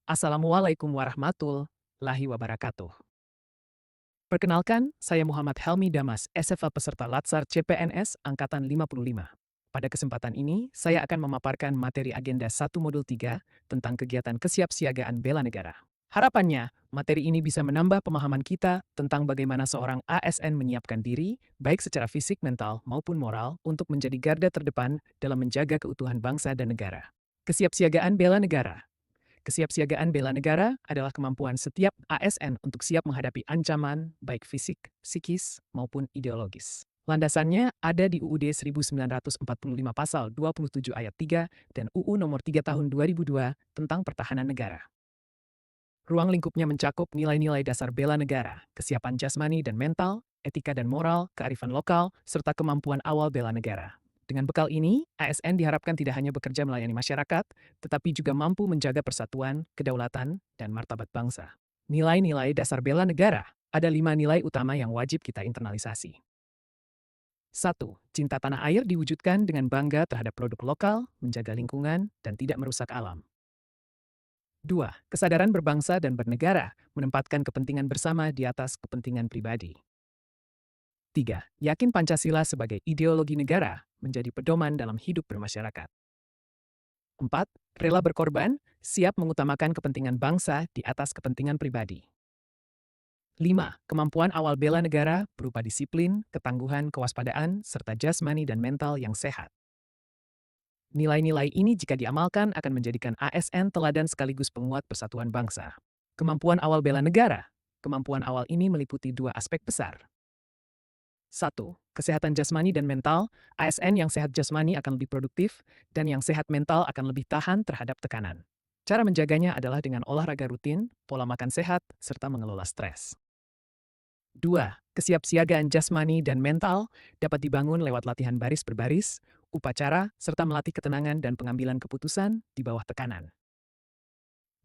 Assalamualaikum warahmatullahi wabarakatuh. Perkenalkan, saya Muhammad Helmi Damas, SFA peserta Latsar CPNS Angkatan 55. Pada kesempatan ini, saya akan memaparkan materi agenda 1 Modul 3 tentang kegiatan kesiapsiagaan bela negara. Harapannya, materi ini bisa menambah pemahaman kita tentang bagaimana seorang ASN menyiapkan diri, baik secara fisik, mental, maupun moral, untuk menjadi garda terdepan dalam menjaga keutuhan bangsa dan negara. Kesiapsiagaan bela negara. Kesiapsiagaan bela negara adalah kemampuan setiap ASN untuk siap menghadapi ancaman, baik fisik, psikis, maupun ideologis. Landasannya ada di UUD 1945 Pasal 27 Ayat 3 dan UU Nomor 3 Tahun 2002 tentang Pertahanan Negara. Ruang lingkupnya mencakup nilai-nilai dasar bela negara, kesiapan jasmani dan mental, etika dan moral, kearifan lokal, serta kemampuan awal bela negara. Dengan bekal ini, ASN diharapkan tidak hanya bekerja melayani masyarakat, tetapi juga mampu menjaga persatuan, kedaulatan, dan martabat bangsa. Nilai-nilai dasar bela negara. Ada 5 nilai utama yang wajib kita internalisasi. 1. Cinta tanah air diwujudkan dengan bangga terhadap produk lokal, menjaga lingkungan, dan tidak merusak alam. 2. Kesadaran berbangsa dan bernegara, menempatkan kepentingan bersama di atas kepentingan pribadi. 3. Yakin Pancasila sebagai ideologi negara, menjadi pedoman dalam hidup bermasyarakat. 4. Rela berkorban, siap mengutamakan kepentingan bangsa di atas kepentingan pribadi. 5. Kemampuan awal bela negara berupa disiplin, ketangguhan, kewaspadaan, serta jasmani dan mental yang sehat. Nilai-nilai ini jika diamalkan akan menjadikan ASN teladan sekaligus penguat persatuan bangsa. Kemampuan awal bela negara. Kemampuan awal ini meliputi 2 aspek besar. 1. Kesehatan jasmani dan mental. ASN yang sehat jasmani akan lebih produktif, dan yang sehat mental akan lebih tahan terhadap tekanan. Cara menjaganya adalah dengan olahraga rutin, pola makan sehat, serta mengelola stres. 2. Kesiapsiagaan jasmani dan mental dapat dibangun lewat latihan baris berbaris, upacara, serta melatih ketenangan dan pengambilan keputusan di bawah tekanan.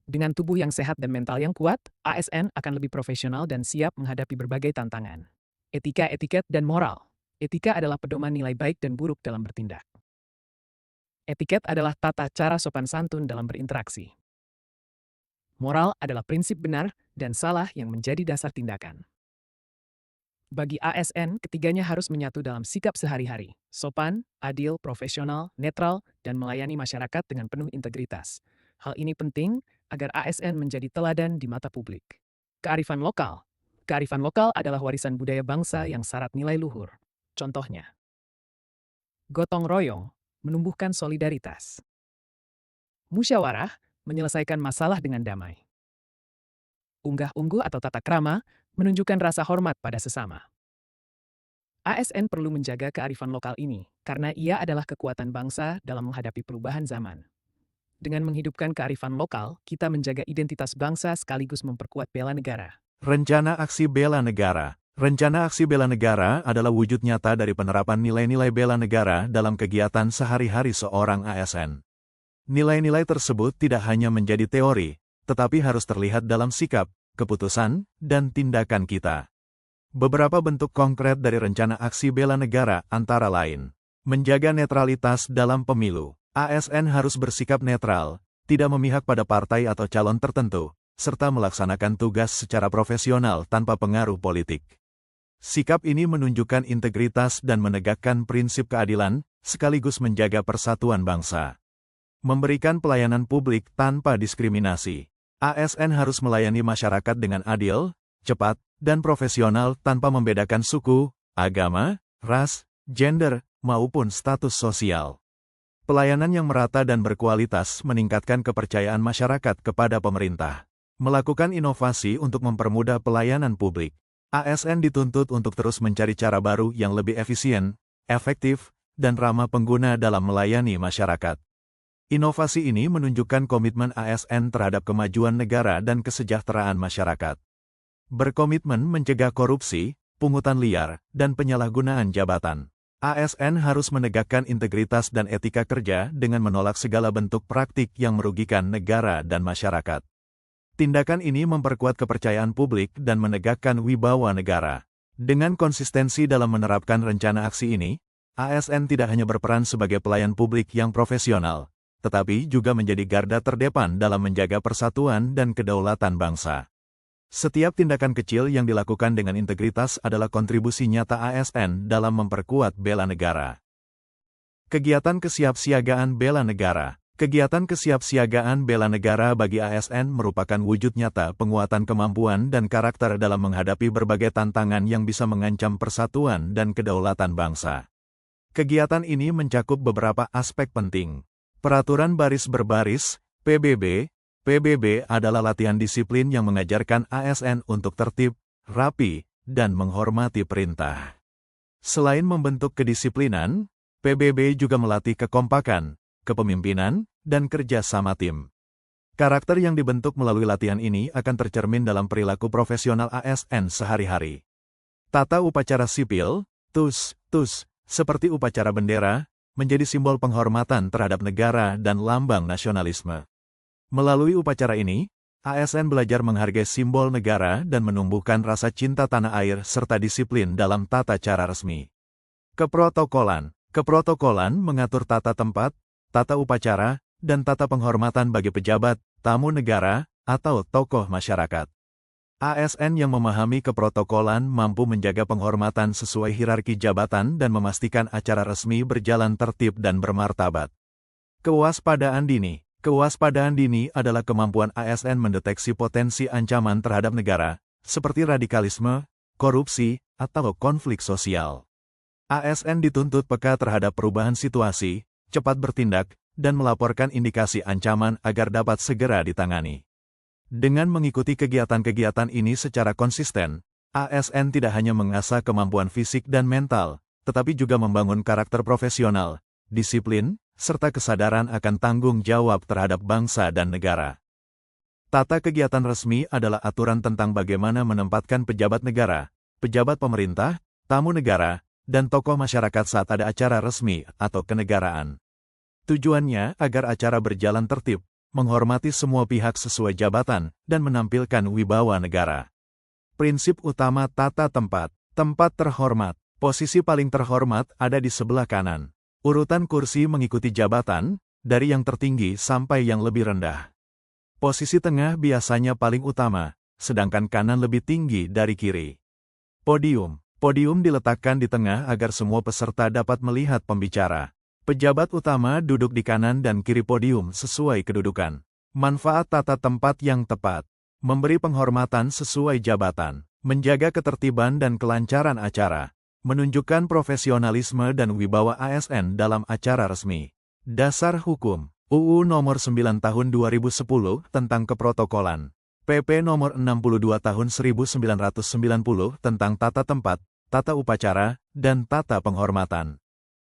Dengan tubuh yang sehat dan mental yang kuat, ASN akan lebih profesional dan siap menghadapi berbagai tantangan. Etika, etiket, dan moral. Etika adalah pedoman nilai baik dan buruk dalam bertindak. Etiket adalah tata cara sopan santun dalam berinteraksi. Moral adalah prinsip benar dan salah yang menjadi dasar tindakan. Bagi ASN, ketiganya harus menyatu dalam sikap sehari-hari, sopan, adil, profesional, netral, dan melayani masyarakat dengan penuh integritas. Hal ini penting agar ASN menjadi teladan di mata publik. Kearifan lokal. Kearifan lokal adalah warisan budaya bangsa yang syarat nilai luhur. Contohnya, gotong royong, menumbuhkan solidaritas. Musyawarah, menyelesaikan masalah dengan damai. Unggah-ungguh atau tata krama, menunjukkan rasa hormat pada sesama. ASN perlu menjaga kearifan lokal ini, karena ia adalah kekuatan bangsa dalam menghadapi perubahan zaman. Dengan menghidupkan kearifan lokal, kita menjaga identitas bangsa sekaligus memperkuat bela negara. Rencana Aksi Bela Negara. Rencana Aksi Bela Negara adalah wujud nyata dari penerapan nilai-nilai bela negara dalam kegiatan sehari-hari seorang ASN. Nilai-nilai tersebut tidak hanya menjadi teori, tetapi harus terlihat dalam sikap, keputusan, dan tindakan kita. Beberapa bentuk konkret dari Rencana Aksi Bela Negara antara lain: menjaga netralitas dalam pemilu. ASN harus bersikap netral, tidak memihak pada partai atau calon tertentu, serta melaksanakan tugas secara profesional tanpa pengaruh politik. Sikap ini menunjukkan integritas dan menegakkan prinsip keadilan, sekaligus menjaga persatuan bangsa. Memberikan pelayanan publik tanpa diskriminasi. ASN harus melayani masyarakat dengan adil, cepat, dan profesional tanpa membedakan suku, agama, ras, gender, maupun status sosial. Pelayanan yang merata dan berkualitas meningkatkan kepercayaan masyarakat kepada pemerintah. Melakukan inovasi untuk mempermudah pelayanan publik. ASN dituntut untuk terus mencari cara baru yang lebih efisien, efektif, dan ramah pengguna dalam melayani masyarakat. Inovasi ini menunjukkan komitmen ASN terhadap kemajuan negara dan kesejahteraan masyarakat. Berkomitmen mencegah korupsi, pungutan liar, dan penyalahgunaan jabatan. ASN harus menegakkan integritas dan etika kerja dengan menolak segala bentuk praktik yang merugikan negara dan masyarakat. Tindakan ini memperkuat kepercayaan publik dan menegakkan wibawa negara. Dengan konsistensi dalam menerapkan rencana aksi ini, ASN tidak hanya berperan sebagai pelayan publik yang profesional, tetapi juga menjadi garda terdepan dalam menjaga persatuan dan kedaulatan bangsa. Setiap tindakan kecil yang dilakukan dengan integritas adalah kontribusi nyata ASN dalam memperkuat bela negara. Kegiatan kesiapsiagaan bela negara. Kegiatan kesiapsiagaan bela negara bagi ASN merupakan wujud nyata penguatan kemampuan dan karakter dalam menghadapi berbagai tantangan yang bisa mengancam persatuan dan kedaulatan bangsa. Kegiatan ini mencakup beberapa aspek penting. Peraturan baris berbaris, PBB. PBB adalah latihan disiplin yang mengajarkan ASN untuk tertib, rapi, dan menghormati perintah. Selain membentuk kedisiplinan, PBB juga melatih kekompakan, kepemimpinan, dan kerja sama tim. Karakter yang dibentuk melalui latihan ini akan tercermin dalam perilaku profesional ASN sehari-hari. Tata upacara sipil, TUS, seperti upacara bendera, menjadi simbol penghormatan terhadap negara dan lambang nasionalisme. Melalui upacara ini, ASN belajar menghargai simbol negara dan menumbuhkan rasa cinta tanah air serta disiplin dalam tata cara resmi. Keprotokolan. Keprotokolan mengatur tata tempat, tata upacara, dan tata penghormatan bagi pejabat, tamu negara, atau tokoh masyarakat. ASN yang memahami keprotokolan mampu menjaga penghormatan sesuai hierarki jabatan dan memastikan acara resmi berjalan tertib dan bermartabat. Kewaspadaan dini. Kewaspadaan dini adalah kemampuan ASN mendeteksi potensi ancaman terhadap negara, seperti radikalisme, korupsi, atau konflik sosial. ASN dituntut peka terhadap perubahan situasi, cepat bertindak, dan melaporkan indikasi ancaman agar dapat segera ditangani. Dengan mengikuti kegiatan-kegiatan ini secara konsisten, ASN tidak hanya mengasah kemampuan fisik dan mental, tetapi juga membangun karakter profesional, disiplin, serta kesadaran akan tanggung jawab terhadap bangsa dan negara. Tata kegiatan resmi adalah aturan tentang bagaimana menempatkan pejabat negara, pejabat pemerintah, tamu negara, dan tokoh masyarakat saat ada acara resmi atau kenegaraan. Tujuannya agar acara berjalan tertib, menghormati semua pihak sesuai jabatan, dan menampilkan wibawa negara. Prinsip utama tata tempat. Tempat terhormat. Posisi paling terhormat ada di sebelah kanan. Urutan kursi mengikuti jabatan, dari yang tertinggi sampai yang lebih rendah. Posisi tengah biasanya paling utama, sedangkan kanan lebih tinggi dari kiri. Podium. Podium diletakkan di tengah agar semua peserta dapat melihat pembicara. Pejabat utama duduk di kanan dan kiri podium sesuai kedudukan. Manfaat tata tempat yang tepat. Memberi penghormatan sesuai jabatan. Menjaga ketertiban dan kelancaran acara. Menunjukkan profesionalisme dan wibawa ASN dalam acara resmi. Dasar Hukum. UU Nomor 9 Tahun 2010 tentang Keprotokolan. PP Nomor 62 Tahun 1990 tentang Tata Tempat, Tata Upacara, dan Tata Penghormatan.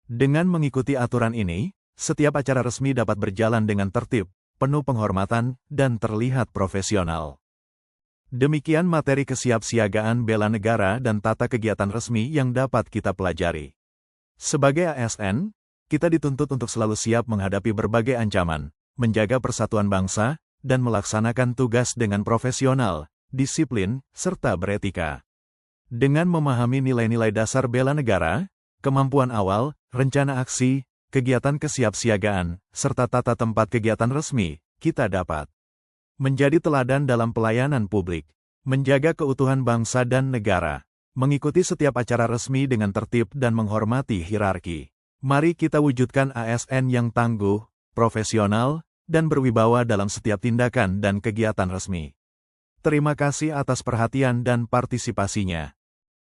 Dengan mengikuti aturan ini, setiap acara resmi dapat berjalan dengan tertib, penuh penghormatan, dan terlihat profesional. Demikian materi kesiapsiagaan bela negara dan tata kegiatan resmi yang dapat kita pelajari. Sebagai ASN, kita dituntut untuk selalu siap menghadapi berbagai ancaman, menjaga persatuan bangsa, dan melaksanakan tugas dengan profesional, disiplin, serta beretika. Dengan memahami nilai-nilai dasar bela negara, kemampuan awal, rencana aksi, kegiatan kesiapsiagaan, serta tata tempat kegiatan resmi, kita dapat menjadi teladan dalam pelayanan publik, menjaga keutuhan bangsa dan negara, mengikuti setiap acara resmi dengan tertib dan menghormati hierarki. Mari kita wujudkan ASN yang tangguh, profesional, dan berwibawa dalam setiap tindakan dan kegiatan resmi. Terima kasih atas perhatian dan partisipasinya.